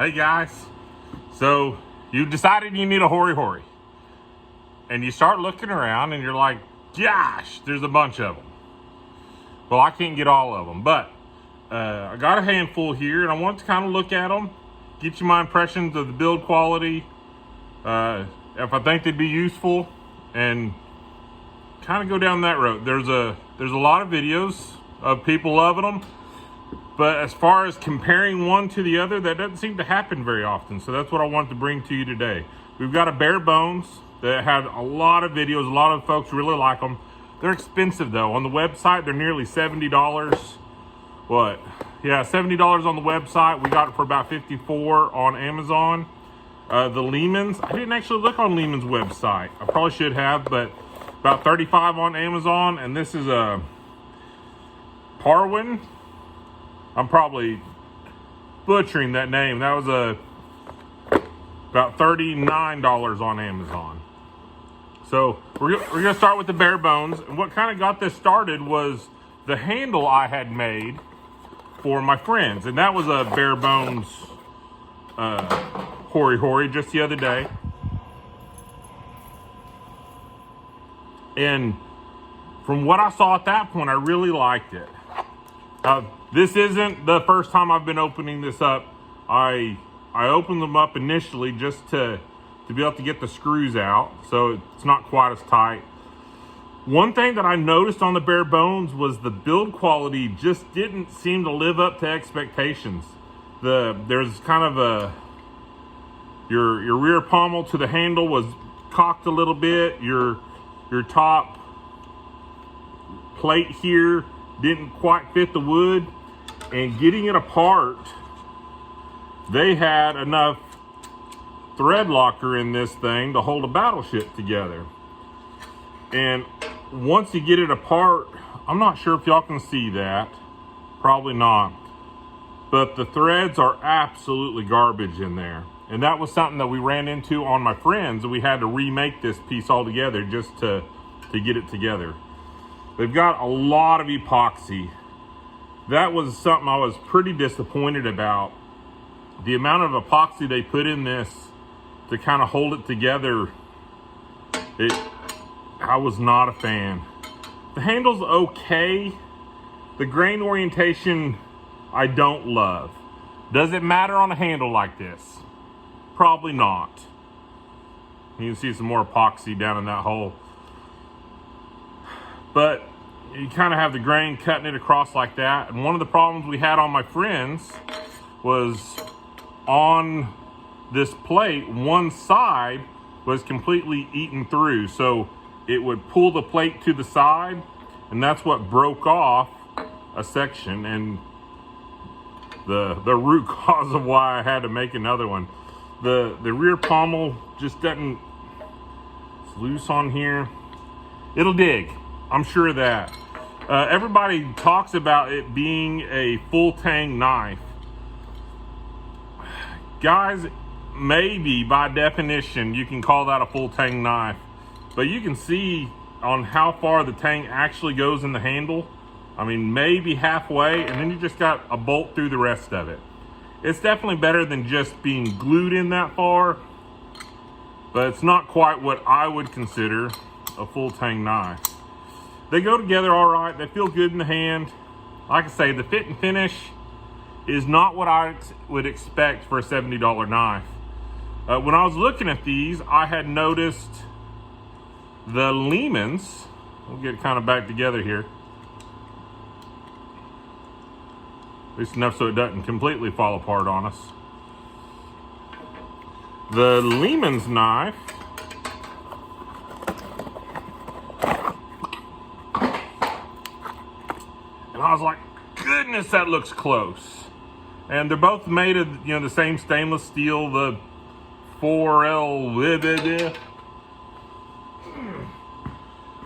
Hey guys, so you decided you need a Hori Hori, and you start looking around and you're like, gosh, there's a bunch of them. Well, I can't get all of them, but I got a handful here and I want to kind of look at them, get you my impressions of the build quality, if I think they'd be useful, and kind of go down that road. There's a lot of videos of people loving them, but as far as comparing one to the other, that doesn't seem to happen very often. So that's what I wanted to bring to you today. We've got a bare bones that had a lot of videos. A lot of folks really like them. They're expensive though. On the website, they're nearly $70. What? Yeah, $70 on the website. We got it for about $54 on Amazon. The Lemans, I didn't actually look on Lehman's website. I probably should have, but about $35 on Amazon. And this is a Parwin. I'm probably butchering that name. That was about $39 on Amazon. So we're gonna start with the bare bones. And what kind of got this started was the handle I had made for my friends. And that was a bare bones Hori Hori just the other day. And from what I saw at that point, I really liked it. This isn't the first time I've been opening this up. I opened them up initially just to be able to get the screws out, so it's not quite as tight. One thing that I noticed on the bare bones was the build quality just didn't seem to live up to expectations. There's kind of your rear pommel to the handle was cocked a little bit. Your top plate here didn't quite fit the wood, and getting it apart, they had enough thread locker in this thing to hold a battleship together. And once you get it apart, I'm not sure if y'all can see that, probably not, but the threads are absolutely garbage in there. And that was something that we ran into on my friends, and we had to remake this piece all together just to get it together. They've got a lot of epoxy. That was something I was pretty disappointed about. The amount of epoxy they put in this to kind of hold it together, I was not a fan. The handle's okay. The grain orientation, I don't love. Does it matter on a handle like this? Probably not. You can see some more epoxy down in that hole. But you kind of have the grain cutting it across like that. And one of the problems we had on my friends was on this plate, one side was completely eaten through. So it would pull the plate to the side, and that's what broke off a section, and the root cause of why I had to make another one. The rear pommel just doesn't, it's loose on here. It'll dig, I'm sure of that. Everybody talks about it being a full tang knife. Guys, maybe by definition you can call that a full tang knife, but you can see on how far the tang actually goes in the handle. I mean, maybe halfway, and then you just got a bolt through the rest of it. It's definitely better than just being glued in that far, but it's not quite what I would consider a full tang knife. They go together all right. They feel good in the hand. Like I say, the fit and finish is not what I would expect for a $70 knife. When I was looking at these, I had noticed the Lemans. We'll get it kind of back together here. At least enough so it doesn't completely fall apart on us. The Lemans knife and I was like, goodness, that looks close. And they're both made of, you know, the same stainless steel, the 4L.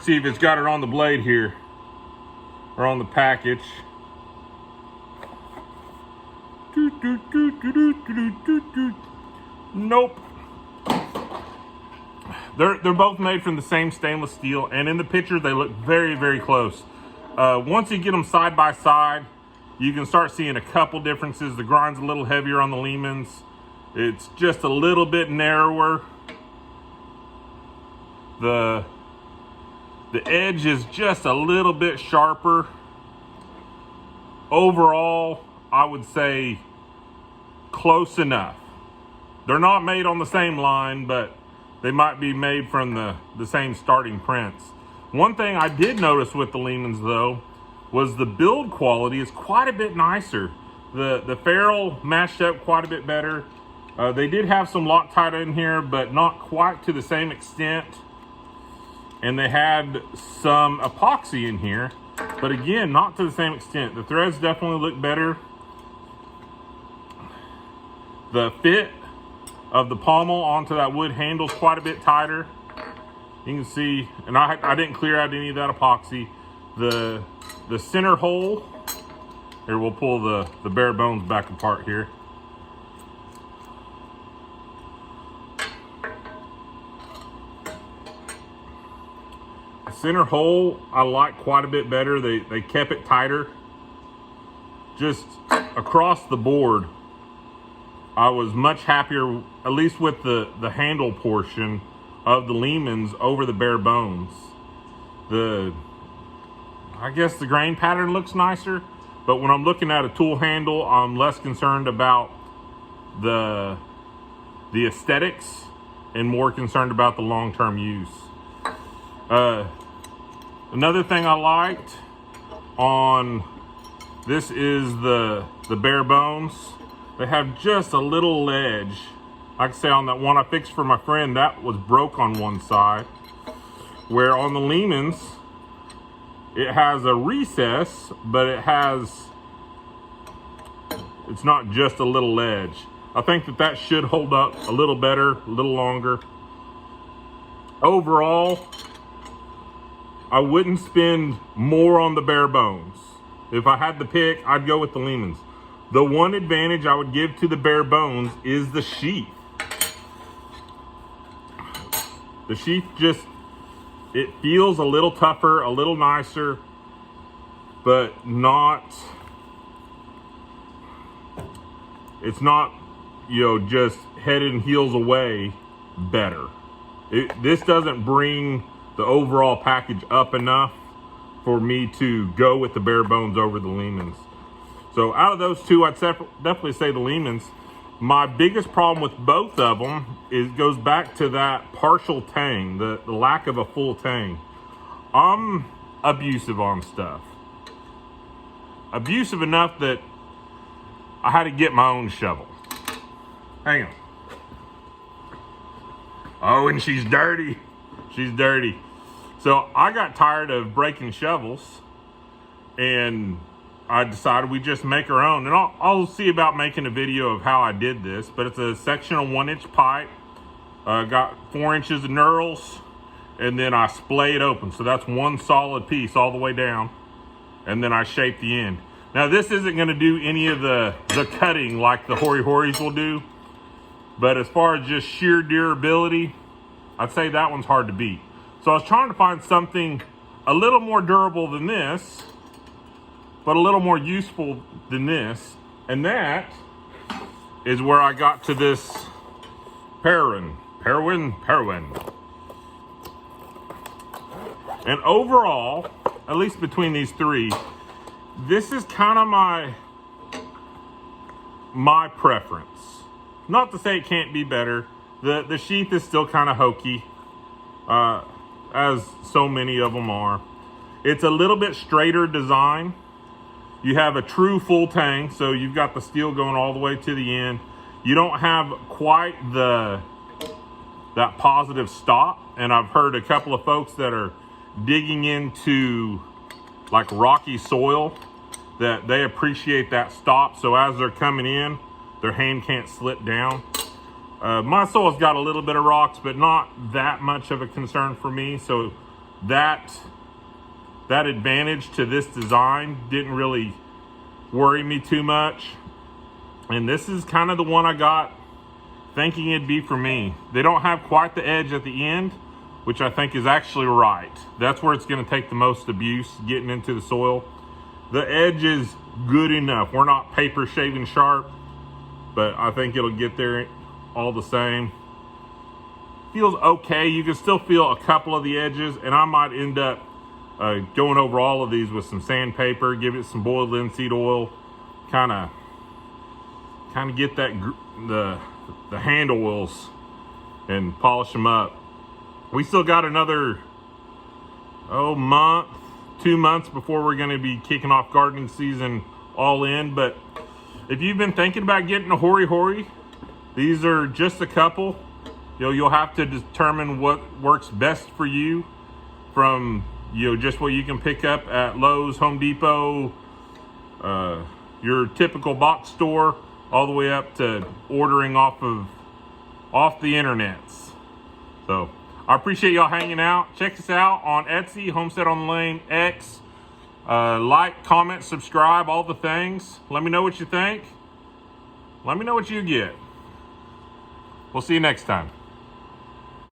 See if it's got it on the blade here, or on the package. Nope. They're both made from the same stainless steel, and in the picture they look very, very close. Once you get them side by side, you can start seeing a couple differences. The grind's a little heavier on the Lemans. It's just a little bit narrower. The edge is just a little bit sharper. Overall, I would say close enough. They're not made on the same line, but they might be made from the same starting prints. One thing I did notice with the Lemans though, was the build quality is quite a bit nicer. The ferrule matched up quite a bit better. They did have some Loctite in here, but not quite to the same extent. And they had some epoxy in here, but again, not to the same extent. The threads definitely look better. The fit of the pommel onto that wood handle is quite a bit tighter. You can see, and I didn't clear out any of that epoxy. The center hole, here we'll pull the bare bones back apart here. The center hole I like quite a bit better. They kept it tighter. Just across the board, I was much happier, at least with the handle portion of the Lemans over the bare bones. I guess the grain pattern looks nicer, but when I'm looking at a tool handle, I'm less concerned about the aesthetics and more concerned about the long-term use. Another thing I liked on this is the bare bones. They have just a little ledge. Like I say, on that one I fixed for my friend, that was broke on one side. Where on the Lemans, it has a recess, but it's not just a little ledge. I think that should hold up a little better, a little longer. Overall, I wouldn't spend more on the bare bones. If I had to pick, I'd go with the Lemans. The one advantage I would give to the bare bones is the sheath. The sheath it feels a little tougher, a little nicer, but it's not, just head and heels away better. This doesn't bring the overall package up enough for me to go with the bare bones over the Lemans. So out of those two, I'd definitely say the Lemans. My biggest problem with both of them goes back to that partial tang, the lack of a full tang. I'm abusive on stuff. Abusive enough that I had to get my own shovel. Hang on. Oh, and she's dirty. She's dirty. So I got tired of breaking shovels, and I decided we just make our own. And I'll see about making a video of how I did this, but it's a section of 1-inch pipe. Got 4 inches of knurls, and then I splay it open. So that's one solid piece all the way down. And then I shape the end. Now this isn't gonna do any of the cutting like the Hori Horis will do. But as far as just sheer durability, I'd say that one's hard to beat. So I was trying to find something a little more durable than this, but a little more useful than this. And that is where I got to this Perwin. And overall, at least between these three, this is kind of my preference. Not to say it can't be better. The sheath is still kind of hokey, as so many of them are. It's a little bit straighter design. You have a true full tang, so you've got the steel going all the way to the end. You don't have quite that positive stop, and I've heard a couple of folks that are digging into like rocky soil that they appreciate that stop, so as they're coming in, their hand can't slip down. My soil's got a little bit of rocks, but not that much of a concern for me, so that advantage to this design didn't really worry me too much. And this is kind of the one I got thinking it'd be for me. They don't have quite the edge at the end, which I think is actually right. That's where it's going to take the most abuse, getting into the soil. The edge is good enough. We're not paper shaving sharp, but I think it'll get there all the same. Feels okay. You can still feel a couple of the edges, and I might end up going over all of these with some sandpaper, give it some boiled linseed oil, kind of get that the handle oils and polish them up. We still got another month, 2 months before we're going to be kicking off gardening season all in. But if you've been thinking about getting a Hori Hori, these are just a couple. You'll have to determine what works best for you from just what you can pick up at Lowe's, Home Depot, your typical box store, all the way up to ordering off the internets. So I appreciate y'all hanging out. Check us out on Etsy, Homestead on the Lane, X. Like, comment, subscribe, all the things. Let me know what you think. Let me know what you get. We'll see you next time.